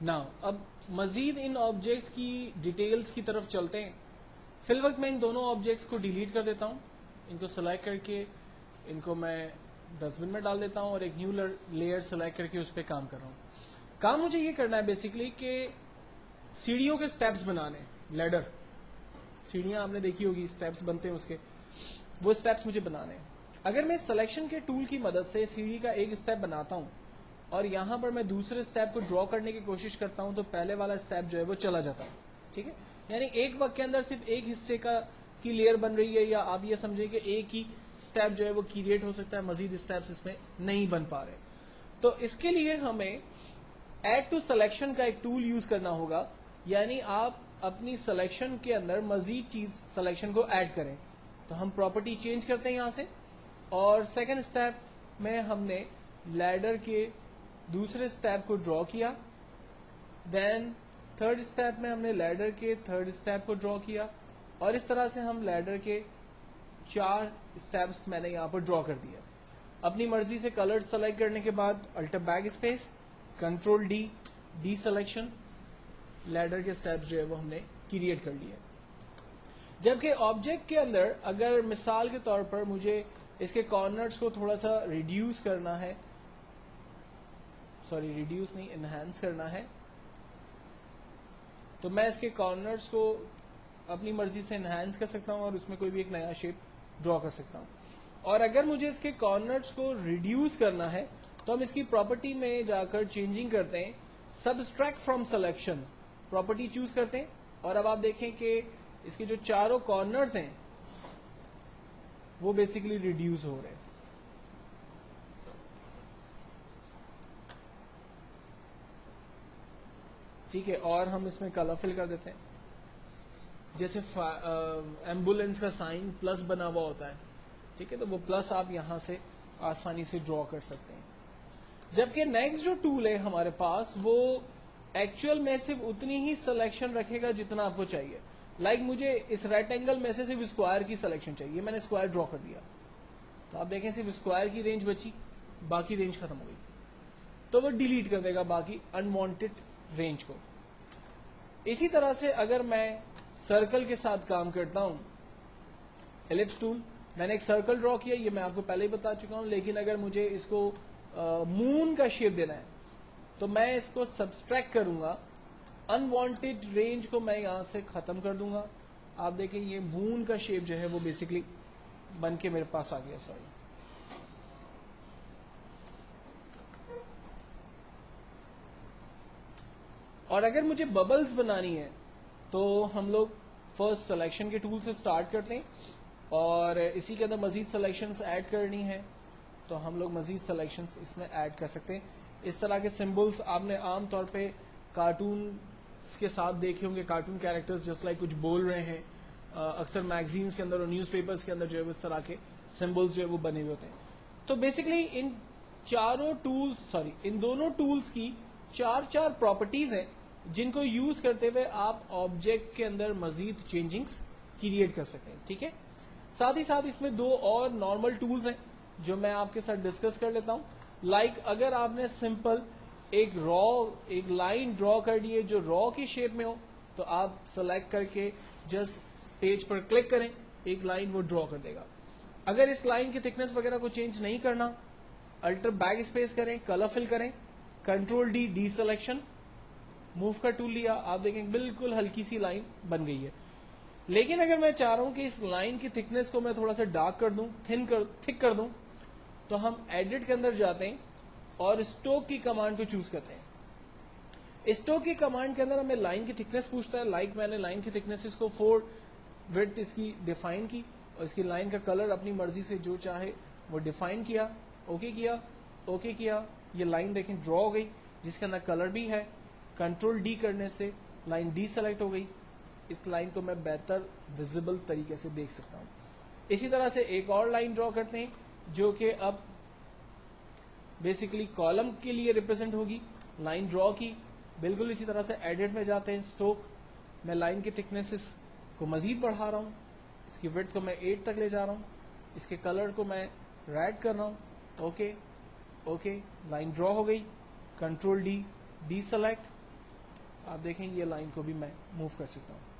نا اب مزید ان آبجیکٹس کی ڈیٹیلز کی طرف چلتے ہیں. فی الوقت میں ان دونوں آبجیکٹس کو ڈیلیٹ کر دیتا ہوں. ان کو سلیکٹ کر کے ان کو میں ڈسٹ بن میں ڈال دیتا ہوں اور ایک نیو لیئر سلیکٹ کر کے اس پہ کام کر رہا ہوں. کام مجھے یہ کرنا ہے بیسیکلی کہ سیڑھیوں کے سٹیپس بنانے. لیڈر سیڑھیاں آپ نے دیکھی ہوگی, سٹیپس بنتے ہیں اس کے, وہ سٹیپس مجھے بنانے ہیں. اگر میں سلیکشن کے ٹول کی مدد سے سیڑھی کا ایک سٹیپ بناتا ہوں اور یہاں پر میں دوسرے سٹیپ کو ڈرا کرنے کی کوشش کرتا ہوں تو پہلے والا سٹیپ جو ہے وہ چلا جاتا ہے. ٹھیک ہے, یعنی ایک وقت کے اندر صرف ایک حصے کی لیئر بن رہی ہے, یا آپ یہ سمجھیں کہ ایک ہی سٹیپ جو ہے وہ کریٹ ہو سکتا ہے, مزید سٹیپس اس میں نہیں بن پا رہے. تو اس کے لیے ہمیں ایڈ ٹو سلیکشن کا ایک ٹول یوز کرنا ہوگا, یعنی آپ اپنی سلیکشن کے اندر مزید چیز سلیکشن کو ایڈ کریں. تو ہم پراپرٹی چینج کرتے ہیں یہاں سے, اور سیکنڈ اسٹیپ میں ہم نے لیڈر کے دوسرے سٹیپ کو ڈرا کیا. دین تھرڈ اسٹیپ میں ہم نے لیڈر کے تھرڈ اسٹیپ کو ڈرا کیا, اور اس طرح سے ہم لیڈر کے 4 اسٹیپس میں نے یہاں پر ڈرا کر دیا. اپنی مرضی سے کلر سلیکٹ کرنے کے بعد Alt backspace, control D selection, لیڈر کے اسٹیپس جو ہے وہ ہم نے کریٹ کر لیے. جبکہ آبجیکٹ کے اندر اگر مثال کے طور پر مجھے اس کے کارنرز کو تھوڑا سا ریڈیوس کرنا ہے, سوری ریڈیوس نہیں, انہینس کرنا ہے, تو میں اس کے کارنرز کو اپنی مرضی سے انہینس کر سکتا ہوں اور اس میں کوئی بھی ایک نیا شیپ ڈرا کر سکتا ہوں. اور اگر مجھے اس کے کارنرز کو ریڈیوس کرنا ہے تو ہم اس کی پراپرٹی میں جا کر چینجنگ کرتے ہیں, subtract from selection property choose کرتے ہیں, اور اب آپ دیکھیں کہ اس کے جو چاروں کارنرز ہیں وہ بیسیکلی ریڈیوس ہو رہے ہیں. ٹھیک ہے, اور ہم اس میں کلر فل کر دیتے ہیں. جیسے ایمبولینس کا سائن پلس بنا ہوا ہوتا ہے, ٹھیک ہے, تو وہ پلس آپ یہاں سے آسانی سے ڈرا کر سکتے ہیں. جبکہ نیکسٹ جو ٹول ہے ہمارے پاس وہ ایکچوئل میں صرف اتنی ہی سلیکشن رکھے گا جتنا آپ کو چاہیے. لائک مجھے اس ریکٹینگل میں سے صرف اسکوائر کی سلیکشن چاہیے, میں نے اسکوائر ڈرا کر دیا, تو آپ دیکھیں صرف اسکوائر کی رینج بچی, باقی رینج ختم ہو گئی, تو وہ ڈیلیٹ کر دے گا باقی انوانٹیڈ رینج کو. اسی طرح سے اگر میں سرکل کے ساتھ کام کرتا ہوں, ایلپس ٹول, میں نے ایک سرکل ڈرا کیا, یہ میں آپ کو پہلے ہی بتا چکا ہوں, لیکن اگر مجھے اس کو مون کا شیپ دینا ہے تو میں اس کو سبسٹریکٹ کروں گا, انوانٹیڈ رینج کو میں یہاں سے ختم کر دوں گا. آپ دیکھیں یہ مون کا شیپ جو ہے وہ بیسیکلی بن کے میرے پاس آ گیا. سوری, اور اگر مجھے ببلز بنانی ہے تو ہم لوگ فرسٹ سلیکشن کے ٹول سے سٹارٹ کرتے ہیں, اور اسی کے اندر مزید سلیکشنز ایڈ کرنی ہے تو ہم لوگ مزید سلیکشنز اس میں ایڈ کر سکتے ہیں. اس طرح کے سمبلز آپ نے عام طور پہ کارٹون کے ساتھ دیکھے ہوں گے, کارٹون کیریکٹرز جس لائک کچھ بول رہے ہیں, اکثر میگزینز کے اندر اور نیوز پیپرز کے اندر جو ہے اس طرح کے سمبلز جو ہے وہ بنے ہوئے ہوتے ہیں. تو بیسیکلی ان دونوں ٹولز کی 4 پراپرٹیز ہیں جن کو یوز کرتے ہوئے آپ آبجیکٹ کے اندر مزید چینجنگز کریٹ کر سکتے ہیں. ٹھیک ہے, ساتھ ہی ساتھ اس میں 2 اور نارمل ٹولز ہیں جو میں آپ کے ساتھ ڈسکس کر لیتا ہوں. لائک اگر آپ نے سمپل ایک لائن ڈرا کر دی ہے جو را کی شیپ میں ہو, تو آپ سلیکٹ کر کے جسٹ پیج پر کلک کریں, ایک لائن وہ ڈرا کر دے گا. اگر اس لائن کی تھکنس وغیرہ کو چینج نہیں کرنا, الٹر بیک اسپیس کریں, کلر فل کریں, کنٹرول ڈی سلیکشن, موو کا ٹول لیا, آپ دیکھیں بالکل ہلکی سی لائن بن گئی ہے. لیکن اگر میں چاہ رہا ہوں کہ اس لائن کی تھکنس کو میں تھوڑا سا ڈارک کر دوں, تھک کر دوں, تو ہم ایڈٹ کے اندر جاتے ہیں اور اسٹوک کی کمانڈ کو چوز کرتے ہیں. اسٹوک کی کمانڈ کے اندر ہمیں لائن کی تھکنس پوچھتا ہے. لائک میں نے لائن کی تھکنس کو 4 وڈتھ اس کی ڈیفائن کی, اور اس کی لائن کا کلر اپنی مرضی سے جو چاہے وہ ڈیفائن کیا, اوکے کیا, یہ لائن دیکھیں ڈرا ہو گئی جس کے اندر کلر بھی ہے. کنٹرول ڈی کرنے سے لائن ڈی سلیکٹ ہو گئی, اس لائن کو میں بہتر ویزیبل طریقے سے دیکھ سکتا ہوں. اسی طرح سے ایک اور لائن ڈرا کرتے ہیں جو کہ اب بیسیکلی کالم کے لیے ریپرزینٹ ہوگی. لائن ڈرا کی, بالکل اسی طرح سے ایڈٹ میں جاتے ہیں, اسٹوک, میں لائن کی تھکنیسز کو مزید بڑھا رہا ہوں, اس کی وڈتھ کو میں 8 تک لے جا رہا ہوں, اس کے کلر کو میں ریڈ کر رہا ہوں. اوکے, لائن ڈرا ہو گئی. کنٹرول ڈی سلیکٹ, آپ دیکھیں یہ لائن کو بھی میں موو کر سکتا ہوں.